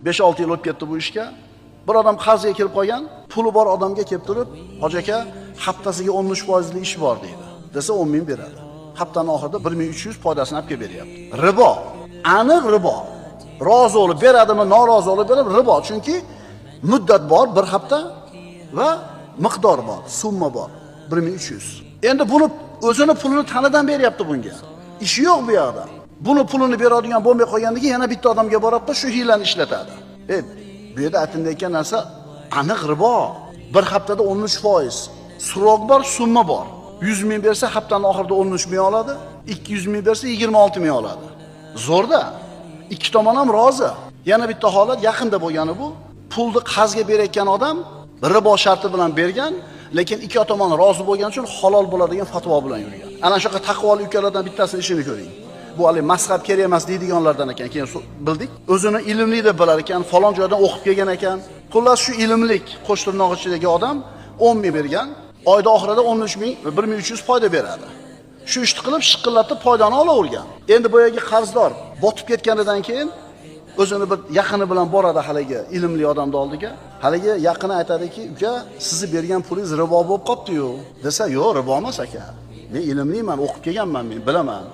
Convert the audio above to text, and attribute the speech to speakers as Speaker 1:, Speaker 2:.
Speaker 1: 5-6 yil o'tib ketdi bu ishga. Bir odam qarzga kelib qolgan, puli bor odamga kelib turib, "Hoji aka, haftasiga 13% ish bor" deydi. Desa 10 ming beradi. Haftaning oxirida 1300 foydasini olib kelib beryapti. Ribo, aniq ribo. Rozi bo'lib beradimi, norozi bo'lib berib ribo, chunki muddat bor, bir hafta va miqdor bor, summa bor, 1300. Endi buni o'zini pulini tanidan beryapti bunga. Ishi yo'q bu yoqda. Buni pulini beradigan bo'lmay qolgandan keyin yana bitta odamga borib shu hiylani ishlatadi. Bu yerda aytilayotgan narsa aniq ribo. Bir haftada 13%. Surok bor, summa bor. 100 ming bersa haftaning oxirida 13 ming oladi, 200 ming bersa 26 ming oladi. Zo'rda. Ikki tomon ham rozi. Yana bitta holat yaqinda bo'lgani bu. Pulni qarzga berayotgan odam ribo sharti bilan bergan, lekin ikki tomon rozi bo'lgani uchun halol bo'ladigan fatvo bilan yurgan. Ana shunaqa taqvoli ukalardan bittasini ishini ko'ring. Bu hali mazhab kerak emas deydiganlardan ekan, keyin bildik. O'zini ilmli deb bilar ekan, falon joydan o'qib kelgan ekan. Xullas shu ilmlik qo'shtirnoq ichidagi odam 10 ming bergan, oyda oxirida 13 ming, 1300 foyda beradi. Shu ishni qilib shiqillatib foydani olavergan. Endi boyagi qarzdor botib ketganidan keyin o'zini bir yaqini bilan boradi haligi ilmli odamning oldiga. Haligi yaqini aytadiki, "Uka, sizni bergan pulingiz ribo bo'lib qopti-yu." Desa, "Yo'q, ribo emas aka. Men ilmliman, o'qib kelganman, men bilaman."